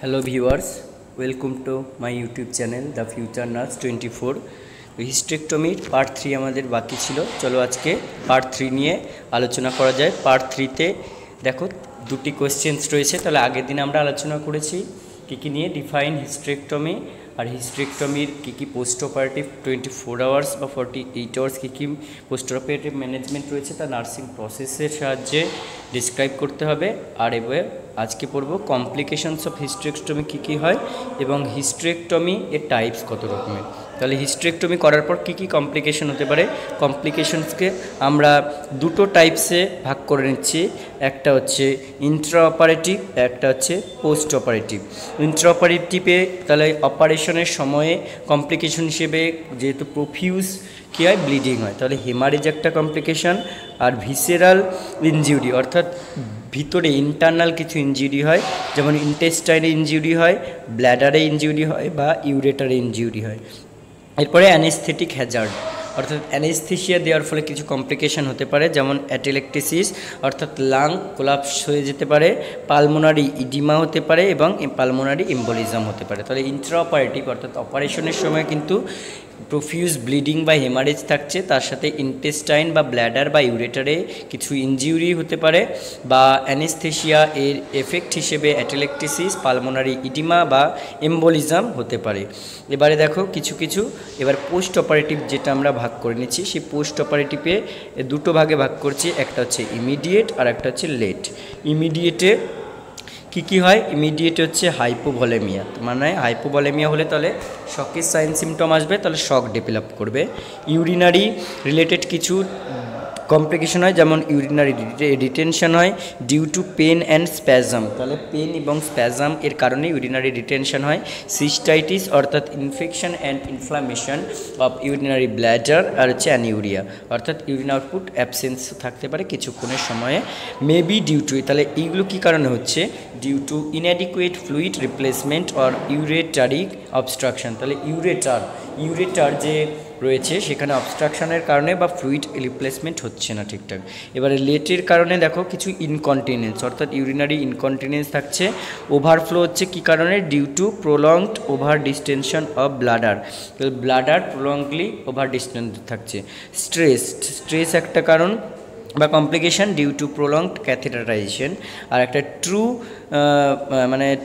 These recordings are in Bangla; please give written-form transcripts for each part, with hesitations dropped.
Hello viewers, welcome to my YouTube channel The Future Nurse 24। হিস্টেক্টমির part 3 আমাদের বাকি ছিল। চলো আজকে পার্ট 3 নিয়ে আলোচনা করা যায়। পার্ট 3 তে দেখো দুটি কোশ্চেন্স রয়েছে। তাহলে আগের দিন আমরা আলোচনা করেছি কী নিয়ে, ডিফাইন হিস্টেক্টমি আর হিস্টেক্টমির কী পোস্ট অপারেটিভ 24 আওয়ার্স বা 48 আওয়ার্স কী পোস্ট অপারেটিভ ম্যানেজমেন্ট রয়েছে তা নার্সিং প্রসেসের সাহায্যে ডিসক্রাইব করতে হবে। আর এবার আজকে পড়ব কমপ্লিকেশনস অফ হিস্টেক্টমি কী হয় এবং হিস্টেক্টমি এর টাইপস কত রকমের। তাহলে হিস্টেক্টমি করার পর কী কমপ্লিকেশন হতে পারে। কমপ্লিকেশনসকে আমরা দুটো টাইপসে ভাগ করে নিচ্ছি, একটা হচ্ছে ইন্ট্রা অপারেটিভ, একটা হচ্ছে পোস্ট অপারেটিভ। ইন্ট্রা অপারেটিভে তাহলে অপারেশনের সময়ে কমপ্লিকেশন হিসেবে যেহেতু প্রফিউজ কী হয়, ব্লিডিং হয়, তাহলে হেমারেজ একটা কমপ্লিকেশন। আর ভিসেরাল ইনজিউরি অর্থাৎ ভিতরে ইন্টারনাল কিছু ইনজিউরি হয়, যেমন ইন্টেস্টাইনে ইনজিউরি হয়, ব্ল্যাডারে ইনজিউরি হয় বা ইউরেটারে ইনজিউরি হয়। এরপরে অ্যানেস্থেটিক হ্যাজার্ড অর্থাৎ অ্যানেস্থেশিয়া দেওয়ার ফলে কিছু কমপ্লিকেশন হতে পারে, যেমন অ্যাটেলেকটেসিস অর্থাৎ লাং কোলাপস হয়ে যেতে পারে, পালমোনারি ইডিমা হতে পারে এবং পালমোনারি এম্বোলিজম হতে পারে। তাহলে ইন্ট্রা অপারেটিভ অর্থাৎ অপারেশনের সময় কিন্তু প্রফিউজ ব্লিডিং বা হেমারেজ থাকছে, তার সাথে ইন্টেস্টাইন বা ব্ল্যাডার বা ইউরেটারে কিছু ইনজিউরি হতে পারে বা অ্যানেস্থেশিয়া এর এফেক্ট হিসেবে অ্যাটেলেকটেসিস, পালমোনারি ইডিমা বা এম্বোলিজম হতে পারে। এবারে দেখো কিছু এবার পোস্ট অপারেটিভ যেটা আমরা ভাগ করে নিচ্ছি, সেই পোস্ট অপারেটিভে দুটো ভাগে ভাগ করছি, একটা হচ্ছে ইমিডিয়েট আর একটা হচ্ছে লেট। ইমিডিয়েটে কী হয়, ইমিডিয়েট হচ্ছে হাইপোভলেমিয়া, মানে হাইপোভলেমিয়া হলে তাহলে শকের সাইন সিমটম আসবে, তাহলে শক ডেভেলপ করবে। ইউরিনারি রিলেটেড কিছু কমপ্লিকেশন হয়, যেমন ইউরিনারি রিটেনশন হয় due to pain and spasm, তাহলে পেন এবং স্প্যাজম এর কারণে ইউরিনারি রিটেনশন হয়। সিস্টাইটিস অর্থাৎ infection and inflammation of urinary bladder, আর হচ্ছে অ্যানিউরিয়া অর্থাৎ ইউরিন আউটপুট অ্যাবসেন্স থাকতে পারে কিছুক্ষণের সময়ে। মেবি ডিউ টু, তাহলে এইগুলো কী কারণে হচ্ছে, due to inadequate fluid replacement or ureteric obstruction, তাহলে ইউরেটার যে রয়েছে সেখানে অবস্ট্রাকশনের কারণে বা ফ্লুইড রিপ্লেসমেন্ট হচ্ছে না ঠিকঠাক। এবারে লেটের কারণে দেখো কিছু ইনকন্টিনেন্স অর্থাৎ ইউরিনারি ইনকন্টিনেন্স থাকছে। ওভারফ্লো হচ্ছে কী কারণে, due to prolonged over distension of bladder, bladder prolongedly over distance থাকছে। স্ট্রেস একটা কারণ বা complication due to prolonged catheterisation. আর একটা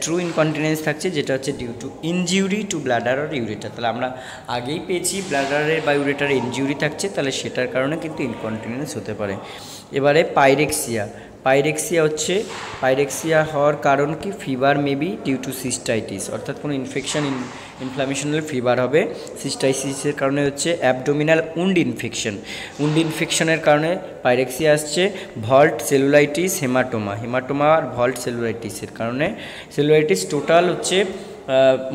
ট্রু ইনকন্টিনেন্স থাকছে, যেটা হচ্ছে due to injury to bladder আর ইউরেটার। তাহলে আমরা আগেই পেয়েছি ব্লাডারের বা ইউরেটারে ইনজিউরি থাকছে, তাহলে সেটার কারণে কিন্তু ইনকন্টিনেন্স হতে পারে। এবারে পাইরেক্সিয়া হওয়ার কারণ কি, fever maybe due to cystitis অর্থাৎ কোনো ইনফ্লামেশনাল ফিভার হবে। সিস্টাইটিসের কারণে হচ্ছে অ্যাবডোমিনাল উন্ড ইনফেকশনের কারণে পাইরেক্সিয়া আসছে। ভল্ট সেলুলাইটিস হেমাটোমা আর ভল্ট সেলুলাইটিসের কারণে, সেলুলাইটিস টোটাল হচ্ছে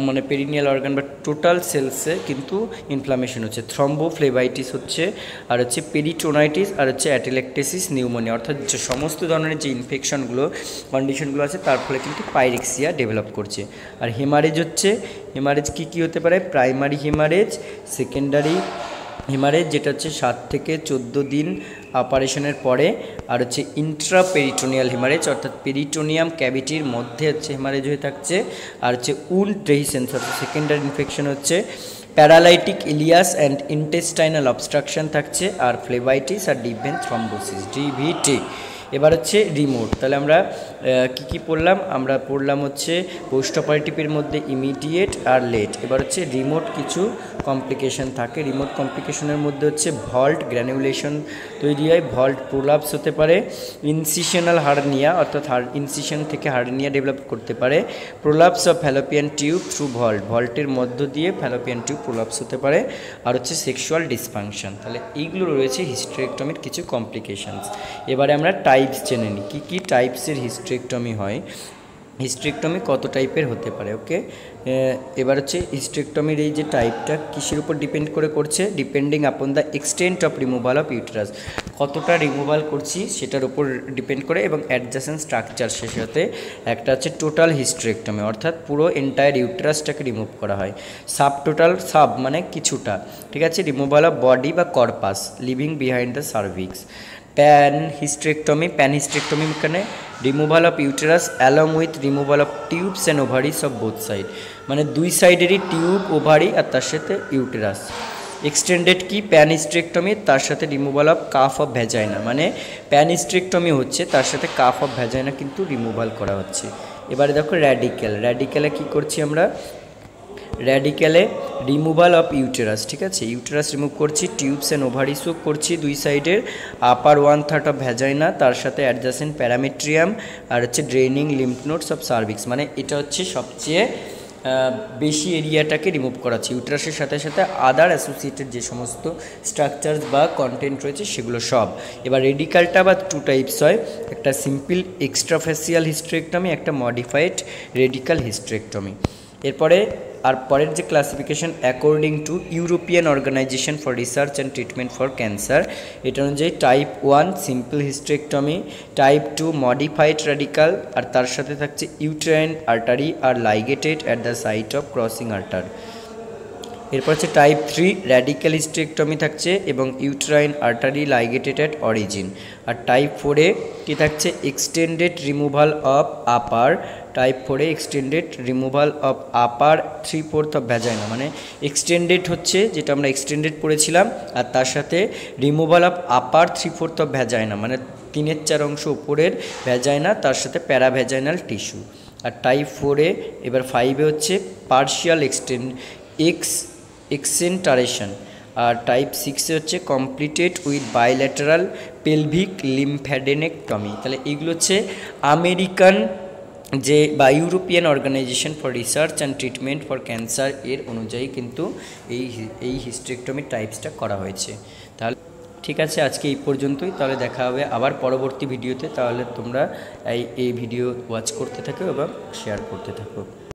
মানে পেরিনিয়াল অর্গান বা টোটাল সেলসে কিন্তু ইনফ্লামেশন হচ্ছে। থ্রম্বোফ্লেবাইটিস হচ্ছে, আর হচ্ছে পেরিটোনাইটিস, আর হচ্ছে অ্যাটেলেকটেসিস নিউমোনিয়া অর্থাৎ যে সমস্ত ধরনের যে কন্ডিশনগুলো আছে তার ফলে কিন্তু পাইরেক্সিয়া ডেভেলপ করছে। আর হেমারেজ কী হতে পারে, প্রাইমারি হেমারেজ, সেকেন্ডারি হেমারেজ যেটা হচ্ছে 7 থেকে 14 দিন অপারেশনের পরে, আর হচ্ছে ইন্ট্রাপেরিটোনিয়াল হেমারেজ অর্থাৎ পেরিটোনিয়াম ক্যাভিটির মধ্যে হচ্ছে হেমারেজ হয়ে থাকছে। আর হচ্ছে উন্ড ডেহিসেন্স অর্থাৎ সেকেন্ডারি ইনফেকশন হচ্ছে। Paralytic ileus and intestinal obstruction থাকছে। আর ফ্লেবাইটিস আর ডিপ ভেন থ্রম্বোসিস ডিভিটি। এবার হচ্ছে রিমোট, তাহলে আমরা কী পড়লাম, আমরা পড়লাম হচ্ছে পোস্ট অপারেটিভের মধ্যে ইমিডিয়েট আর লেট। এবার হচ্ছে রিমোট কিছু কমপ্লিকেশন থাকে। রিমোট কমপ্লিকেশনের মধ্যে হচ্ছে ভল্ট গ্র্যানুলেশন তৈরি হয়, ভল্ট প্রোলাপস হতে পারে, ইনসিশনাল হার্নিয়া অর্থাৎ ইনসিশন থেকে হার্নিয়া ডেভেলপ করতে পারে, prolapse of fallopian tube through ভল্টের মধ্য দিয়ে ফ্যালোপিয়ান টিউব প্রোলাপস হতে পারে, আর হচ্ছে সেক্সুয়াল ডিসফাংশন। তাহলে এইগুলো রয়েছে হিস্টেরেক্টমির কিছু কমপ্লিকেশানস। এবারে আমরা টাইপস জেনে নিই, কী টাইপসের হিস্টেরেক্টমি হয়, হিস্টেরেক্টমি কত টাইপের হতে পারে। ওকে, এবার হচ্ছে হিস্টেরেক্টমির এই যে টাইপটা কিসের উপর ডিপেন্ড করছে, depending upon the extent of removal of uterus, কতটা রিমুভাল করছি সেটার উপর ডিপেন্ড করে, এবং অ্যাডজাসেন্ট স্ট্রাকচার সে সাথে। একটা হচ্ছে টোটাল হিস্টেরেক্টমি অর্থাৎ পুরো এন্টায়ার ইউটেরাসটাকে রিমুভ করা হয়। সাব মানে কিছুটা, ঠিক আছে, রিমুভাল অফ বডি বা corpus living behind the cervix. Pan hysterectomy মানে removal of uterus along with removal of tubes and ovaries of both side, মানে দুই সাইডেরই টিউব, ওভারি আর তার সাথে ইউটেরাস। এক্সটেন্ডেড কি প্যান হিস্টেরেক্টমি, তার সাথে removal of cuff of vagina, মানে প্যান হিস্টেরেক্টমি হচ্ছে তার সাথে কাফ অফ ভ্যাজাইনা কিন্তু রিমুভাল করা হচ্ছে। এবারে দেখো র্যাডিক্যালে কি করছি আমরা, র্যাডিক্যালে রিমুভাল অফ ইউটেরাস, ঠিক আছে, ইউটেরাস রিমুভ করছি, টিউবস অ্যান্ড ওভারিসও করছি দুই সাইডের, আপার 1/3 অফ ভ্যাজাইনা, তার সাথে অ্যাডজাসেন্ট প্যারামেট্রিয়াম, আর হচ্ছে draining lymph nodes of cervix, মানে এটা হচ্ছে সবচেয়ে বেশি এরিয়াটাকে রিমুভ করাচ্ছে ইউটেরাসের সাথে সাথে আদার অ্যাসোসিয়েটেড যে সমস্ত স্ট্রাকচারস বা কন্টেন্ট রয়েছে সেগুলো সব। এবার রেডিক্যালটা বা টু টাইপস হয়, একটা সিম্পল এক্সট্রাফেসিয়াল হিস্টেরেক্টমি, একটা মডিফাইড রেডিক্যাল হিস্টেরেক্টমি। এরপরে আর পরের যে classification according to European organisation for research and treatment for cancer, এটা অনুযায়ী type 1 simple hysterectomy, type 2 modified radical, আর তার সাথে থাকছে ইউটেরাইন আর্টারি আর ligated at the site of crossing artery. এরপর হচ্ছে টাইপ 3 র্যাডিক্যাল হিস্টেরেক্টমি থাকছে এবং uterine artery ligated at origin. আর টাইপ 4-এ কী থাকছে, extended removal of upper, type 4-এ extended removal of upper 3/4 of vagina, মানে এক্সটেন্ডেড হচ্ছে যেটা আমরা এক্সটেন্ডেড পড়েছিলাম, আর তার সাথে removal of upper 3/4 of vagina, মানে 3/4 অংশ উপরের ভ্যাজাইনা, তার সাথে প্যারাভ্যাজাইনাল টিস্যু। আর টাইপ 4-এ এবার 5-এ হচ্ছে পার্শিয়াল এক্সেন্টারেশন। আর টাইপ 6-এ হচ্ছে completed with bilateral pelvic lymphadenectomy. তাহলে এগুলো হচ্ছে আমেরিকান যে বা European organisation for research and treatment for cancer এর অনুযায়ী কিন্তু এই হিস্টেরেক্টমি টাইপসটা করা হয়েছে। তাহলে ঠিক আছে, আজকে এই পর্যন্তই, তাহলে দেখা হবে আবার পরবর্তী ভিডিওতে। তাহলে তোমরা এই ভিডিও ওয়াচ করতে থাকো এবং শেয়ার করতে থাকো।